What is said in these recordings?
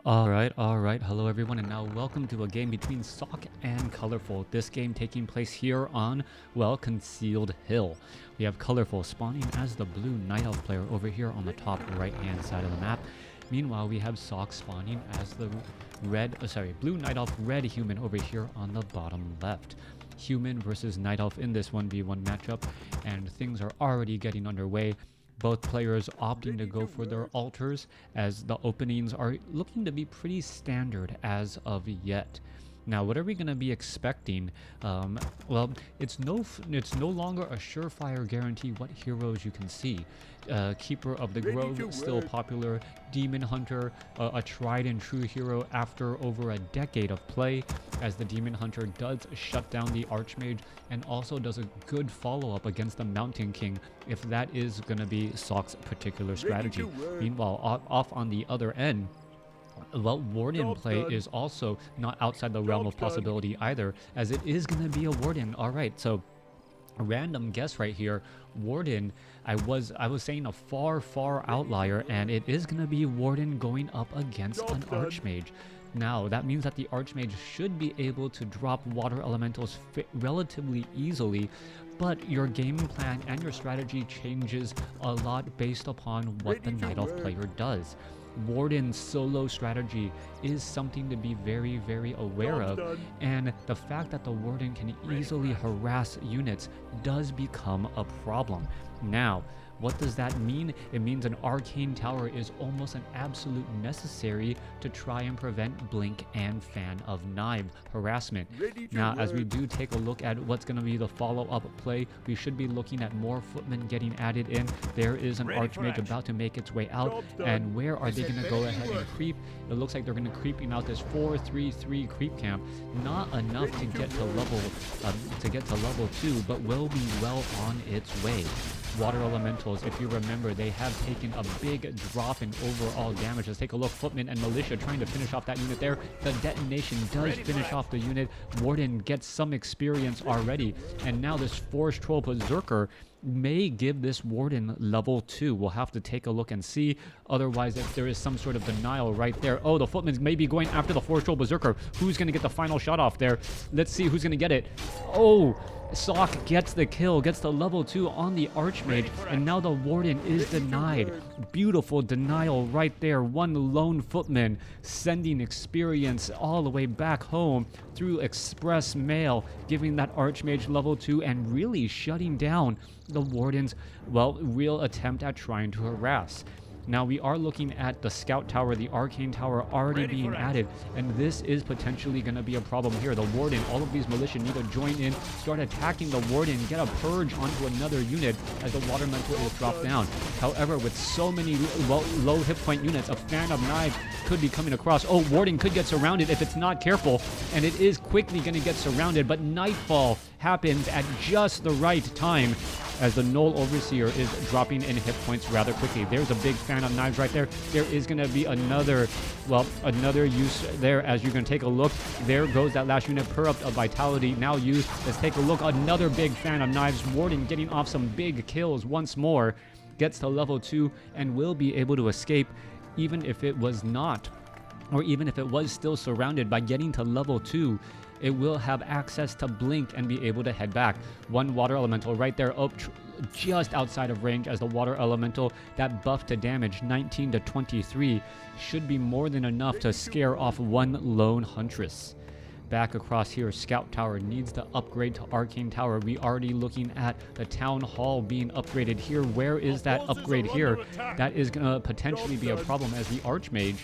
Alright, hello everyone, and now welcome to a game between Sock and Colorful. This game taking place here on, well, Concealed Hill. We have Colorful spawning as the blue Night Elf player over here on the top right-hand side of the map. Meanwhile, we have Sock spawning as the blue Night Elf red human over here on the bottom left. Human versus Night Elf in this 1v1 matchup, and things are already getting underway. Both players opting to go for their altars, as the openings are looking to be pretty standard as of yet. Now, what are we going to be expecting? Well, it's no longer a surefire guarantee what heroes you can see. Keeper of the Grove, still popular. Demon Hunter, a tried and true hero after over a decade of play, as the Demon Hunter does shut down the Archmage and also does a good follow-up against the Mountain King, if that is going to be Sock's particular strategy. Meanwhile, off on the other end, well, Warden play is also not outside the realm of possibility either, as it is going to be a Warden. Alright, so a random guess right here. Warden, I was saying a far outlier, and it is going to be Warden going up against an Archmage. Now, that means that the Archmage should be able to drop water elementals relatively easily, but your game plan and your strategy changes a lot based upon what the Night Elf player does. Warden's solo strategy is something to be very aware of, and the fact that the Warden can easily harass units does become a problem. Now, what does that mean? It means an arcane tower is almost an absolute necessary to try and prevent blink and fan of knife harassment. Now, as we do take a look at what's going to be the follow-up play, we should be looking at more footmen getting added in. There is an Archmage about to make its way out, and where are they going to go ahead and creep? It looks like they're going to creeping out this 4-3-3 creep camp. Not enough to get to level 2, but will be well on its way. Water elementals, if you remember, they have taken a big drop in overall damage. Let's take a look. Footman and Militia trying to finish off that unit there. The detonation does finish off the unit. Warden gets some experience already, and now this Forest Troll Berserker may give this Warden level 2. We'll have to take a look and see. Otherwise, if there is some sort of denial right there. Oh, the Footman's may be going after the Forest Troll Berserker. Who's going to get the final shot off there? Let's see who's going to get it. Oh, Sock gets the kill, gets the level 2 on the Archmage, and now the Warden is denied. Beautiful denial right there. One lone footman sending experience all the way back home through express mail, giving that Archmage level 2 and really shutting down the Warden's, well, real attempt at trying to harass. Now, we are looking at the Scout Tower, the Arcane Tower already being added, and this is potentially going to be a problem here. The Warden, all of these militia need to join in, start attacking the Warden, get a purge onto another unit as the Water Elemental will drop down. However, with so many low hit point units, a fan of knives could be coming across. Oh, Warden could get surrounded if it's not careful, and it is quickly going to get surrounded, but Nightfall happens at just the right time, as the Null Overseer is dropping in hit points rather quickly. There's a big fan of knives right there. There is going to be another use there, as you're going to take a look. There goes that last unit. Perupt of Vitality now used. Let's take a look. Another big fan of knives. Warden getting off some big kills once more. Gets to level 2 and will be able to escape, even if it was not, or even if it was still surrounded. By getting to level 2, it will have access to blink and be able to head back. One water elemental right there, up just outside of range, as the water elemental, that buff to damage 19 to 23 should be more than enough to scare off one lone huntress. Back across here, Scout Tower needs to upgrade to Arcane Tower. We already looking at the Town Hall being upgraded here. Where is that upgrade here? That is going to potentially be a problem, as the Archmage,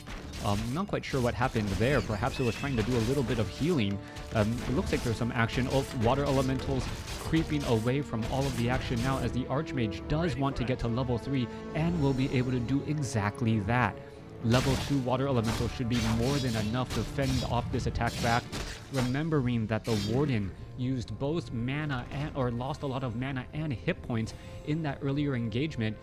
I'm not quite sure what happened there. Perhaps it was trying to do a little bit of healing. It looks like there's some action. Oh, water elementals creeping away from all of the action now, as the Archmage does want to get to level 3 and will be able to do exactly that. Level 2 water elemental should be more than enough to fend off this attack back, remembering that the Warden used both mana or lost a lot of mana and hit points in that earlier engagement,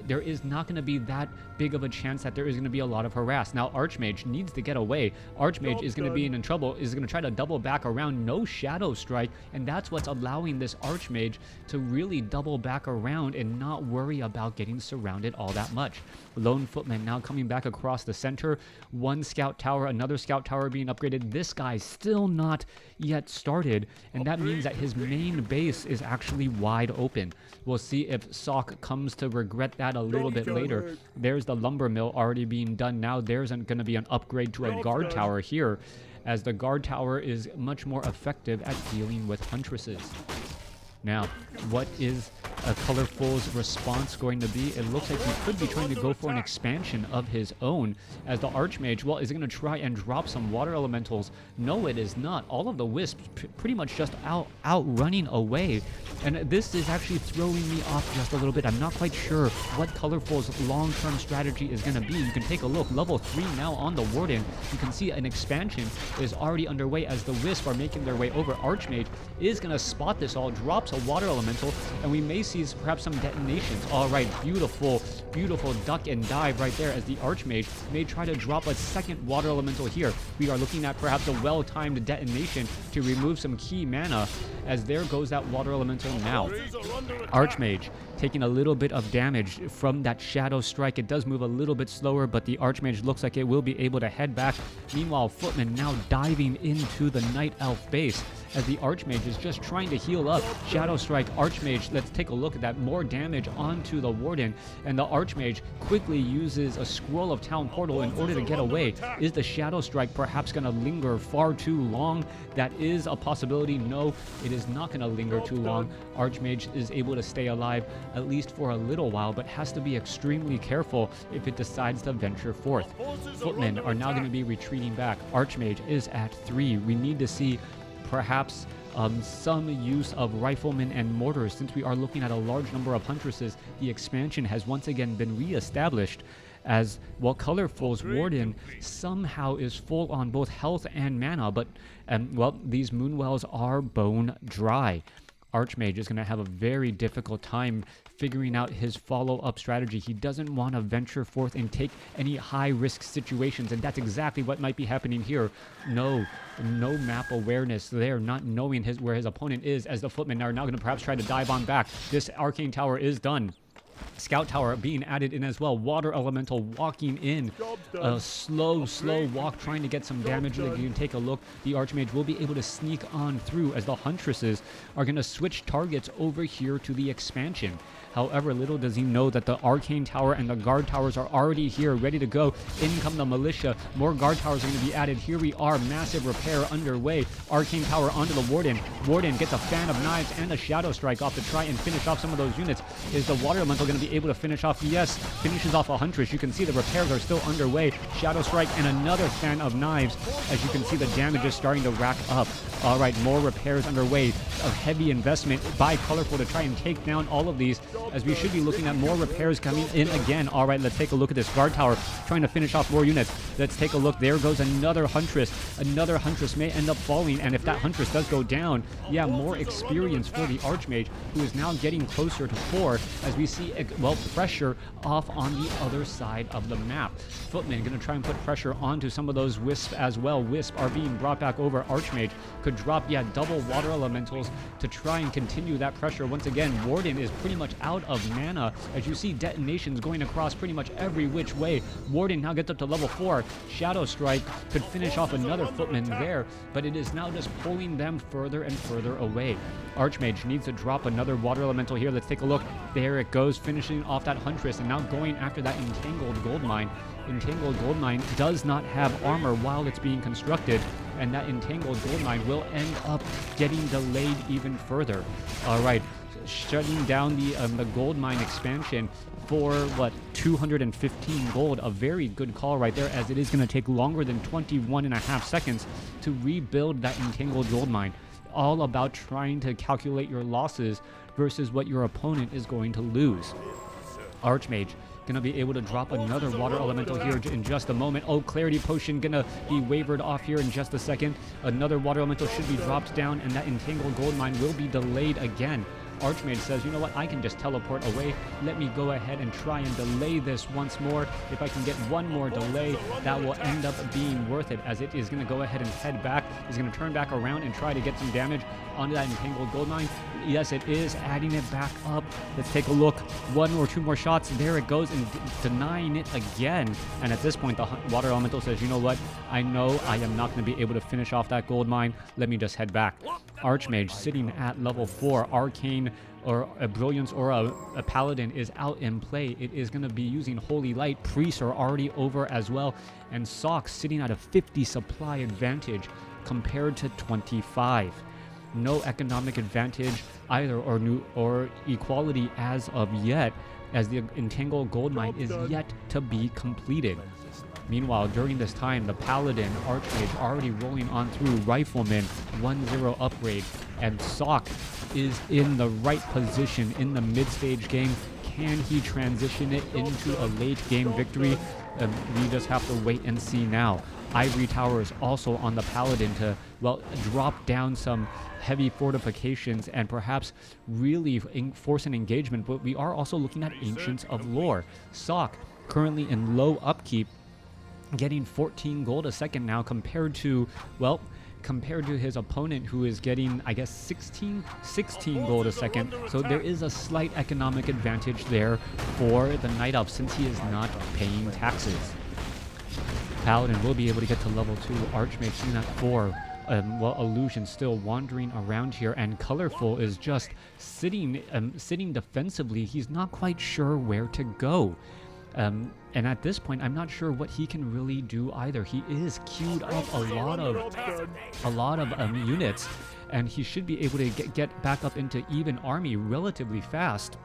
there is not going to be that big of a chance that there is going to be a lot of harass. Now Archmage needs to get away. Archmage is going to be in trouble, is going to try to double back around, no Shadow Strike, and that's what's allowing this Archmage to really double back around and not worry about getting surrounded all that much. Lone Footman now coming back across the center, one scout tower, another scout tower being upgraded. This guy's still not yet started, and that means that his main base is actually wide open. We'll see if Sock comes to regret that a little bit later. There's the lumber mill already being done now. There's going to be an upgrade to a guard tower here, as the guard tower is much more effective at dealing with huntresses. Now, what is a Colorful's response going to be? It looks like he could be trying to go for an expansion of his own, as the Archmage, well, is it going to try and drop some water elementals? No, it is not. All of the wisps pretty much just outrunning away, and this is actually throwing me off just a little bit. I'm not quite sure what Colorful's long-term strategy is going to be. You can take a look. Level 3 now on the Warden. You can see an expansion is already underway as the wisps are making their way over. Archmage is going to spot this all, drops a water elemental, and we may see perhaps some detonations. All right, beautiful, beautiful duck and dive right there, as the Archmage may try to drop a second water elemental here. We are looking at perhaps a well-timed detonation to remove some key mana, as there goes that water elemental now. Archmage taking a little bit of damage from that Shadow Strike. It does move a little bit slower, but the Archmage looks like it will be able to head back. Meanwhile, Footman now diving into the Night Elf base, as the Archmage is just trying to heal up. Shadow Strike, Archmage, let's take a look at that. More damage onto the Warden, and the Archmage quickly uses a Scroll of Town Portal in order to get away. Is the Shadow Strike perhaps going to linger far too long? That is a possibility. No, it is not going to linger too long. Archmage is able to stay alive at least for a little while, but has to be extremely careful if it decides to venture forth. Footmen are now going to be retreating back. Archmage is at 3. We need to see perhaps some use of riflemen and mortars. Since we are looking at a large number of huntresses, the expansion has once again been re-established, as well Colorful's Warden somehow is full on both health and mana, but well, these moonwells are bone dry. Archmage is going to have a very difficult time figuring out his follow-up strategy. He doesn't want to venture forth and take any high-risk situations, and that's exactly what might be happening here. No map awareness there, not knowing where his opponent is, as the Footmen are now going to perhaps try to dive on back. This Arcane Tower is done. Scout Tower being added in as well. Water Elemental walking in. A slow walk, trying to get some damage. You can take a look. The Archmage will be able to sneak on through, as the Huntresses are going to switch targets over here to the expansion. However, little does he know that the Arcane Tower and the Guard Towers are already here, ready to go. In come the Militia. More Guard Towers are going to be added. Here we are. Massive repair underway. Arcane Tower onto the Warden. Warden gets a Fan of Knives and a Shadow Strike off to try and finish off some of those units. Is the Water Elemental going to be able to finish off? Yes, finishes off a Huntress. You can see the repairs are still underway. Shadow Strike and another Fan of Knives. As you can see, the damage is starting to rack up. All right, more repairs underway. A heavy investment by Colorful to try and take down all of these, as we should be looking at more repairs coming in again. All right, let's take a look at this Guard Tower trying to finish off more units. Let's take a look. There goes another Huntress. Another Huntress may end up falling, and if that Huntress does go down, yeah, more experience for the Archmage, who is now getting closer to 4, as we see, well, pressure off on the other side of the map. Footman going to try and put pressure onto some of those Wisps as well. Wisp are being brought back over. Archmage could drop, yeah, double Water Elementals to try and continue that pressure. Once again, Warden is pretty much out of mana, as you see detonations going across pretty much every which way. Warden now gets up to level 4. Shadow Strike could finish off another Footman there, but it is now just pulling them further and further away. Archmage needs to drop another Water Elemental here. Let's take a look. There it goes, finishing off that Huntress, and now going after that Entangled Goldmine. Entangled Goldmine does not have armor while it's being constructed, and that Entangled Goldmine will end up getting delayed even further. All right, shutting down the Goldmine expansion for, what, 215 gold. A very good call right there, as it is going to take longer than 21.5 seconds to rebuild that Entangled Goldmine. All about trying to calculate your losses versus what your opponent is going to lose. Archmage gonna be able to drop another water elemental here in just a moment. Oh, clarity potion gonna be wavered off here in just a second. Another water elemental should be dropped down, and that entangled gold mine will be delayed again. Archmage says, you know what, I can just teleport away. Let me go ahead and try and delay this once more. If I can get one more delay, that will end up being worth it, as it is going to go ahead and head back. He's going to turn back around and try to get some damage onto that entangled gold mine. Yes, it is adding it back up. Let's take a look. One or two more shots. There it goes, and denying it again. And at this point, the water elemental says, you know what, I know I am not going to be able to finish off that gold mine. Let me just head back. Archmage sitting at level 4. Arcane or a Brilliance or a Paladin is out in play. It is going to be using Holy Light. Priests are already over as well. And Sock sitting at a 50 supply advantage compared to 25. No economic advantage either, or equality as of yet, as the entangled gold mine is yet to be completed. Meanwhile, during this time, the Paladin, Archmage already rolling on through Rifleman, 1-0 upgrade, and Sock is in the right position in the mid-stage game. Can he transition it into a late-game victory? We just have to wait and see now. Ivory Tower is also on the Paladin to, well, drop down some heavy fortifications and perhaps really force an engagement, but we are also looking at Ancients of Lore. Sock, currently in low upkeep, getting 14 gold a second now compared to, well, compared to his opponent, who is getting, I guess, 16 gold a second. So there is a slight economic advantage there for the Night Elf, since he is not paying taxes. Paladin will be able to get to level 2. Archmage sitting at 4. Well, Illusion still wandering around here, and Colorful is just sitting defensively. He's not quite sure where to go. And at this point, I'm not sure what he can really do either. He is queued up a lot of units, and he should be able to get back up into even army relatively fast.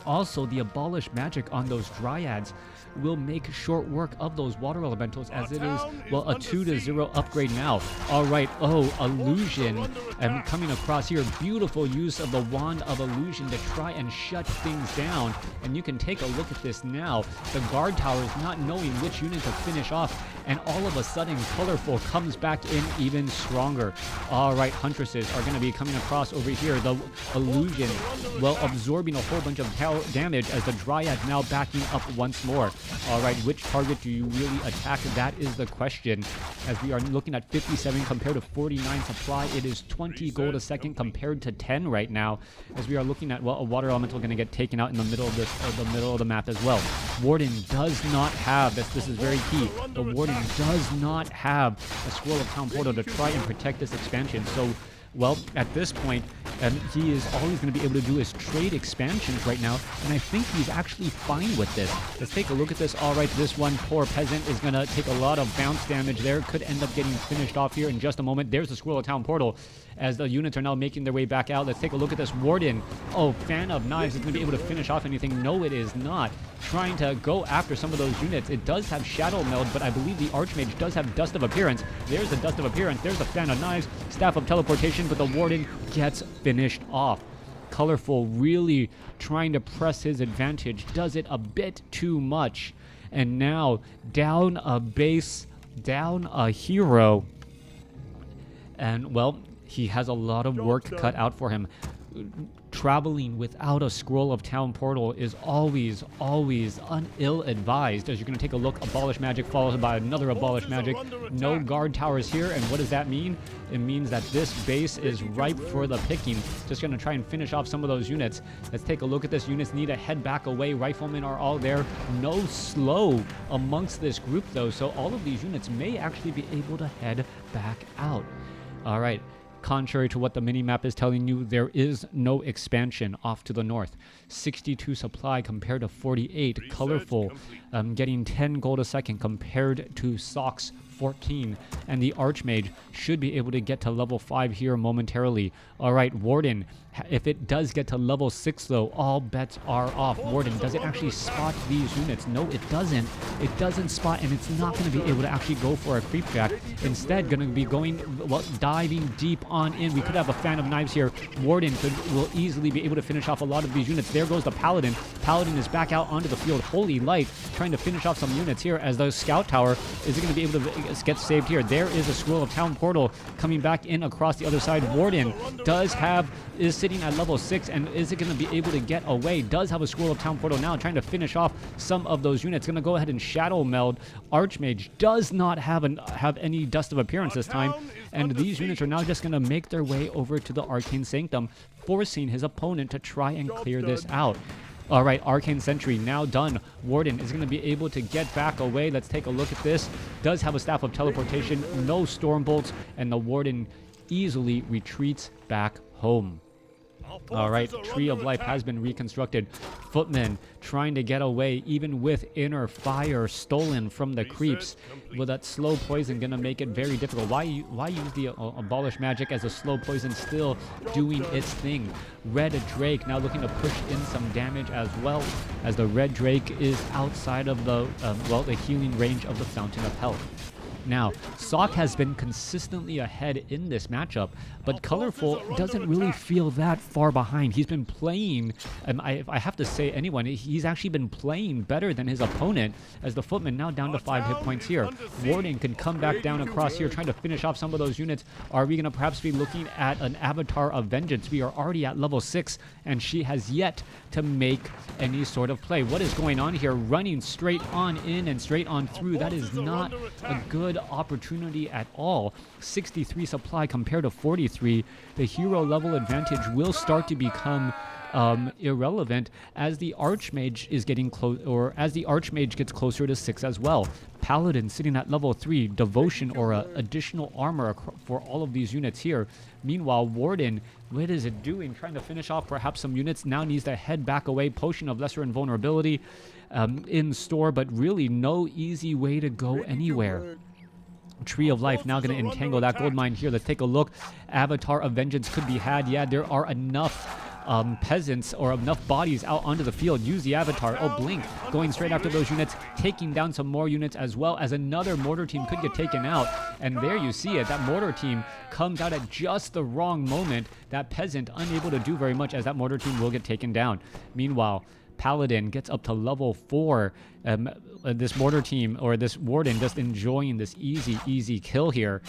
Also, the abolished magic on those dryads will make short work of those water elementals, as it is, well, a 2-0 upgrade now. All right, oh, Illusion coming across here. Beautiful use of the Wand of Illusion to try and shut things down. And you can take a look at this now. The guard tower is not knowing which unit to finish off, and all of a sudden, Colorful comes back in even stronger. All right, Huntresses are going to be coming across over here. The Illusion, well, absorbing a whole bunch of damage, as the Dryad now backing up once more. All right, which target do you really attack? That is the question, as we are looking at 57 compared to 49 supply. It is 20 gold a second compared to 10 right now, as we are looking at, well, a water elemental going to get taken out in the middle of this, the middle of the map as well. Warden does not have this. This is very key. The Warden does not have a Scroll of Town Portal to try and protect this expansion. So, well, at this point, he is all he's going to be able to do is trade expansions right now, and I think he's actually fine with this. Let's take a look at this. All right, this one poor peasant is going to take a lot of bounce damage there. Could end up getting finished off here in just a moment. There's the Scroll of Town Portal, as the units are now making their way back out. Let's take a look at this Warden. Oh, Fan of Knives is going to be able to finish off anything. No, it is not. Trying to go after some of those units. It does have Shadow Meld, but I believe the Archmage does have Dust of Appearance. There's the Dust of Appearance. There's the Fan of Knives. Staff of Teleportation, but the Warden gets finished off. Colorful really trying to press his advantage. Does it a bit too much. And now down a base, down a hero. And, well, he has a lot of work cut out for him. Traveling without a Scroll of Town Portal is always ill-advised, as you're going to take a look. Abolish Magic followed by another Abolish Magic. No guard towers here, and what does that mean? It means that this base is ripe for the picking. Just going to try and finish off some of those units. Let's take a look at this. Units need to head back away. Riflemen are all there. No slow amongst this group, though, so all of these units may actually be able to head back out. All right. Contrary to what the minimap is telling you, there is no expansion off to the north. 62 supply compared to 48. Colorful getting 10 gold a second compared to Sock's 14, and the Archmage should be able to get to level 5 here momentarily. All right, Warden, if it does get to level 6 though, all bets are off. Warden, does it actually spot these units? No, it doesn't. It doesn't spot, and it's not going to be able to actually go for a creep jack. Instead, going to be going, well, diving deep on in. We could have a fan of knives here. Warden will easily be able to finish off a lot of these units. There goes the Paladin. Paladin is back out onto the field. Holy light, trying to finish off some units here as the scout tower is going to be able to get saved here. There is a Scroll of Town Portal coming back in across the other side. Warden is sitting at level 6, and is it going to be able to get away? Does have a Scroll of Town Portal now, trying to finish off some of those units. Going to go ahead and Shadow Meld. Archmage does not have any Dust of Appearance this time, and these units are now just going to make their way over to the Arcane Sanctum, forcing his opponent to try and clear this out. All right, Arcane Sentry now done. Warden is going to be able to get back away. Let's take a look at this. Does have a Staff of Teleportation, no Storm Bolts, and the Warden easily retreats back home. All right, Tree of Life has been reconstructed. Footmen trying to get away, even with Inner Fire stolen from the creeps. With that slow poison going to make it very difficult. Why use the Abolish Magic as a slow poison still doing its thing? Red Drake now looking to push in some damage as well, as the Red Drake is outside of the healing range of the Fountain of Health. Now, Sock has been consistently ahead in this matchup, but Colorful doesn't really feel that far behind. He's been playing, I have to say anyone, he's actually been playing better than his opponent, as the Footman now down to 5 hit points here. Warden can come back down across here, trying to finish off some of those units. Are we going to perhaps be looking at an Avatar of Vengeance? We are already at level 6, and she has yet to make any sort of play. What is going on here? Running straight on in and straight on through. That is not a good opportunity at all. 63 supply compared to 43. The hero level advantage will start to become irrelevant as the Archmage is getting close, or as the Archmage gets closer to 6 as well. Paladin sitting at level 3, Devotion Aura, additional armor for all of these units here. Meanwhile, Warden, what is it doing? Trying to finish off perhaps some units. Now needs to head back away. Potion of Lesser Invulnerability in store, but really no easy way to go anywhere. Tree of Life now going to entangle that gold mine here. Let's take a look. Avatar of Vengeance could be had. Yeah, there are enough peasants or enough bodies out onto the field. Use the Avatar. Oh, Blink going straight after those units, taking down some more units, as well as another mortar team could get taken out. And there you see it. That mortar team comes out at just the wrong moment. That peasant unable to do very much, as that mortar team will get taken down. Meanwhile, Paladin gets up to level 4. This mortar team, or this Warden, just enjoying this easy kill here.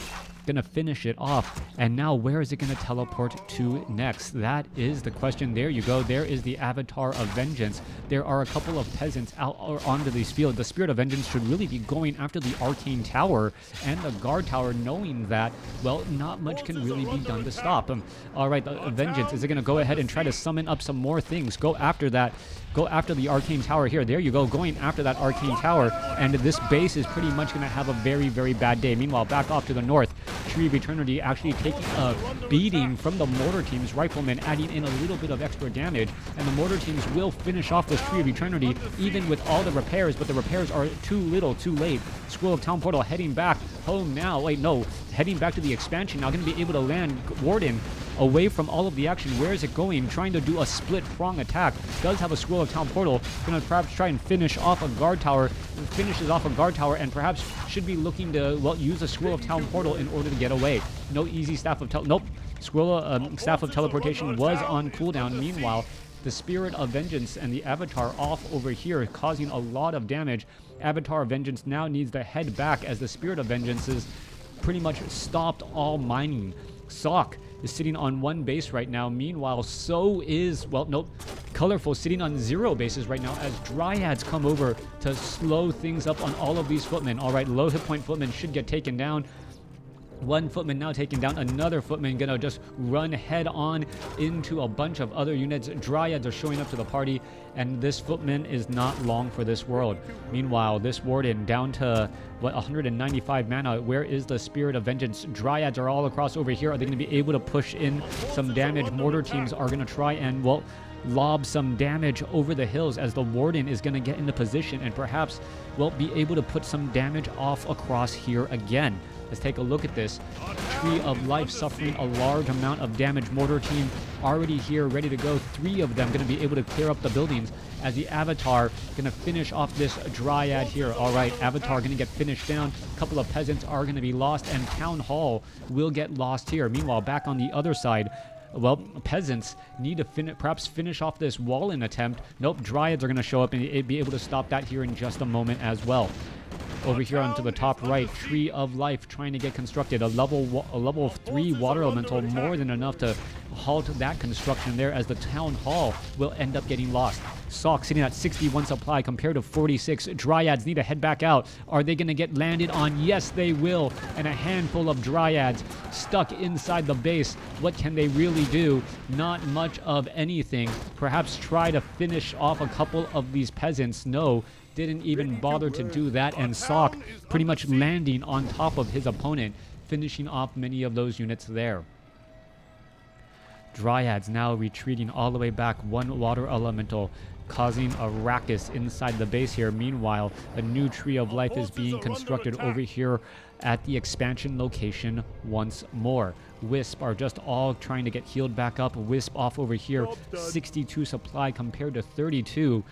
Gonna finish it off, and now where is it gonna teleport to next? That is the question. There you go. There is the Avatar of Vengeance. There are a couple of peasants out onto these fields. The Spirit of Vengeance should really be going after the Arcane Tower and the Guard Tower, knowing that, well, not much can really be done to stop them. All right, the Vengeance, is it gonna go ahead and try to summon up some more things? Go after that. Go after the Arcane Tower here. There you go, going after that Arcane Tower, and this base is pretty much going to have a very bad day. Meanwhile, back off to the north, Tree of Eternity actually taking a beating from the mortar team's riflemen, adding in a little bit of extra damage, and the mortar teams will finish off this Tree of Eternity, even with all the repairs, but the repairs are too little, too late. Scroll of Town Portal heading back home now. Wait, no, heading back to the expansion, now going to be able to land Warden away from all of the action. Where is it going? Trying to do a split prong attack. Does have a Scroll of Town Portal. Gonna perhaps try and finish off a guard tower. Finishes off a guard tower, and perhaps should be looking to, well, use a Scroll of Town Portal in order to get away. No easy Staff of Nope. Staff of Teleportation was on cooldown. Meanwhile, the Spirit of Vengeance and the Avatar off over here, causing a lot of damage. Avatar of Vengeance now needs to head back, as the Spirit of Vengeance is pretty much stopped all mining. Sock is sitting on 1 base right now. Meanwhile, so is, well, nope, Colorful sitting on 0 bases right now, as Dryads come over to slow things up on all of these footmen. All right, low hit point footmen should get taken down. 1 footman now taken down. Another footman gonna just run head on into a bunch of other units. Dryads are showing up to the party, and this footman is not long for this world. Meanwhile, this Warden down to, what, 195 mana. Where is the Spirit of Vengeance? Dryads are all across over here. Are they going to be able to push in some damage? Mortar teams are going to try and, well, lob some damage over the hills as the Warden is going to get into position and perhaps will be able to put some damage off across here again. Let's take a look at this. Tree of Life suffering a large amount of damage. Mortar team already here, ready to go. 3 of them going to be able to clear up the buildings as the Avatar going to finish off this Dryad here. All right, Avatar going to get finished down. A couple of peasants are going to be lost, and Town Hall will get lost here. Meanwhile, back on the other side, well, peasants need to perhaps finish off this wall-in attempt. Nope, Dryads are going to show up and be able to stop that here in just a moment as well. Over here onto the top right, Tree of Life trying to get constructed. A level 3 water elemental, more than enough to halt that construction there, as the Town Hall will end up getting lost. Sock sitting at 61 supply compared to 46. Dryads need to head back out. Are they going to get landed on? Yes, they will. And a handful of Dryads stuck inside the base. What can they really do? Not much of anything. Perhaps try to finish off a couple of these peasants. No, didn't even bother to do that, and Sock pretty much landing on top of his opponent, finishing off many of those units there. Dryads now retreating all the way back, 1 water elemental causing a ruckus inside the base here. Meanwhile, a new Tree of Life is being constructed over here at the expansion location once more. Wisp are just all trying to get healed back up. Wisp off over here, 62 supply compared to 32.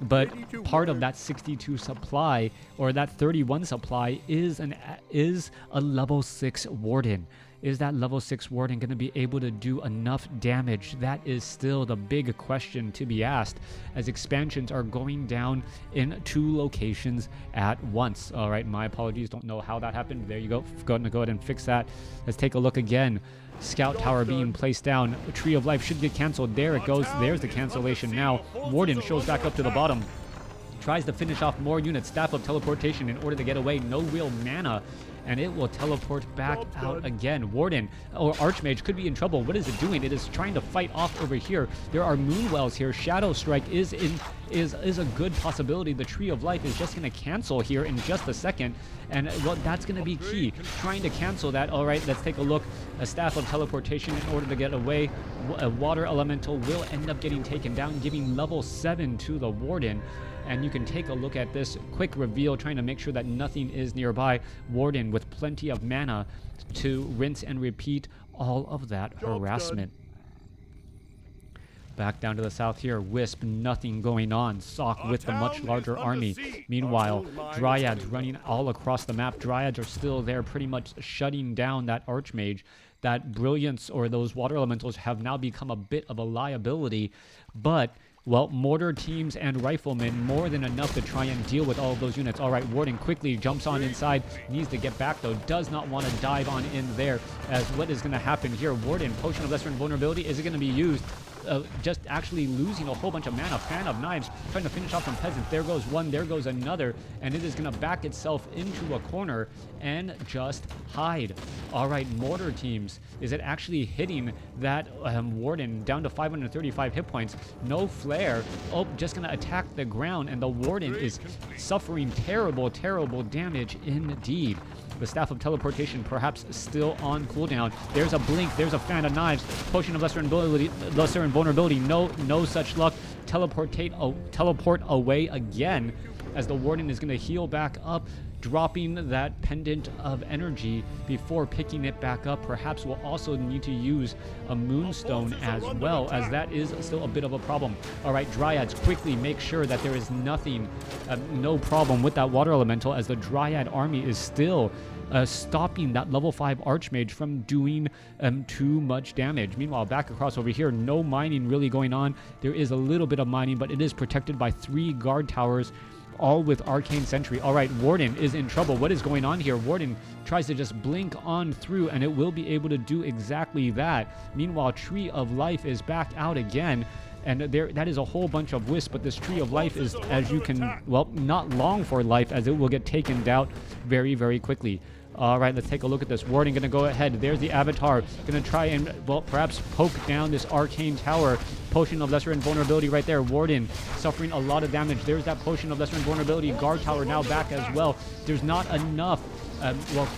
But part of that 62 supply, or that 31 supply, is a level 6 Warden. Is that level 6 Warden going to be able to do enough damage? That is still the big question to be asked, as expansions are going down in 2 locations at once. All right, my apologies. Don't know how that happened. There you go. Going to go ahead and fix that. Let's take a look again. Scout tower being placed down. The Tree of Life should get canceled. There it goes. There's the cancellation now. Warden shows back up to the bottom. Tries to finish off more units. Staff of Teleportation in order to get away. No real mana, and it will teleport back out again. Warden or Archmage could be in trouble. What is it doing? It is trying to fight off over here. There are Moonwells here. Shadow Strike is a good possibility. The Tree of Life is just going to cancel here in just a second, and well, that's going to be key. Trying to cancel that. All right, let's take a look. A Staff of Teleportation in order to get away. A Water Elemental will end up getting taken down, giving level 7 to the Warden. And you can take a look at this quick reveal, trying to make sure that nothing is nearby. Warden with plenty of mana to rinse and repeat all of that harassment. Back down to the south here, Wisp, nothing going on. Sock with the much larger army. Meanwhile, Dryads running all across the map. Dryads are still there, pretty much shutting down that Archmage. That Brilliance, or those water elementals, have now become a bit of a liability, but well, mortar teams and riflemen, more than enough to try and deal with all of those units. All right, Warden quickly jumps on inside, needs to get back though, does not want to dive on in there, as what is going to happen here? Warden, Potion of Lesser Invulnerability, is it going to be used? Just actually losing a whole bunch of mana. Fan of Knives trying to finish off some peasants. There goes one, there goes another, and it is going to back itself into a corner and just hide. All right, mortar teams, is it actually hitting that Warden down to 535 hit points? No flare. Oh, just going to attack the ground, and the Warden is suffering terrible, terrible damage indeed. The Staff of Teleportation perhaps still on cooldown. There's a blink. There's a Fan of Knives. Potion of Lesser Invulnerability. No such luck. Teleport away again, as the Warden is going to heal back up, dropping that pendant of energy before picking it back up. Perhaps we'll also need to use a Moonstone as well, as that is still a bit of a problem. All right, Dryads, quickly make sure that there is nothing, no problem with that water elemental, as the Dryad army is still stopping that level 5 Archmage from doing too much damage. Meanwhile, back across over here, no mining really going on. There is a little bit of mining, but it is protected by 3 guard towers, all with Arcane Sentry. All right, Warden is in trouble. What is going on here? Warden tries to just blink on through, and it will be able to do exactly that. Meanwhile, Tree of Life is back out again, and that is a whole bunch of Wisp, but this Tree of Life is, as you can, well, not long for life, as it will get taken down very, very quickly. All right, let's take a look at this. Warden going to go ahead. There's the Avatar. Going to try and, well, perhaps poke down this Arcane Tower. Potion of Lesser Invulnerability right there. Warden suffering a lot of damage. There's that Potion of Lesser Invulnerability. Guard Tower now back as well. There's not enough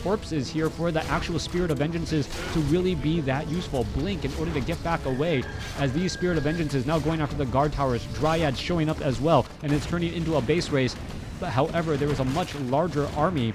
corpses here for the actual Spirit of Vengeances to really be that useful. Blink in order to get back away, as these Spirit of Vengeances now going after the guard towers. Dryads showing up as well, and it's turning into a base race. But however, there is a much larger army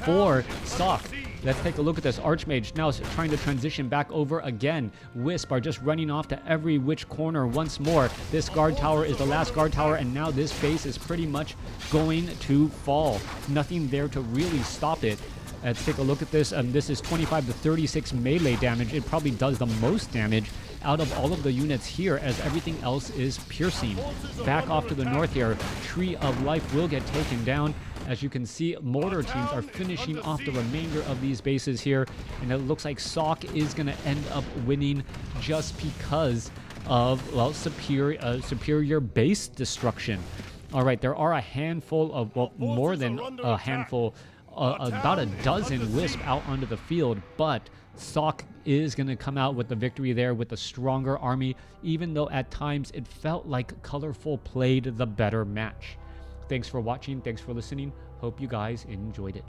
for Sock. Let's take a look at this. Archmage now trying to transition back over again. Wisp are just running off to every which corner once more. This guard tower is the last guard tower, and now this base is pretty much going to fall. Nothing there to really stop it. Let's take a look at this. This is 25 to 36 melee damage. It probably does the most damage out of all of the units here, as everything else is piercing. Back off to the north here. Tree of Life will get taken down. As you can see, mortar teams are finishing off the remainder of these bases here, and it looks like Sock is going to end up winning just because of, well, superior base destruction. All right, there are a handful of, well, more than a handful, about a dozen Wisp out onto the field, but Sock is going to come out with the victory there with a stronger army, even though at times it felt like Colorful played the better match. Thanks for watching. Thanks for listening. Hope you guys enjoyed it.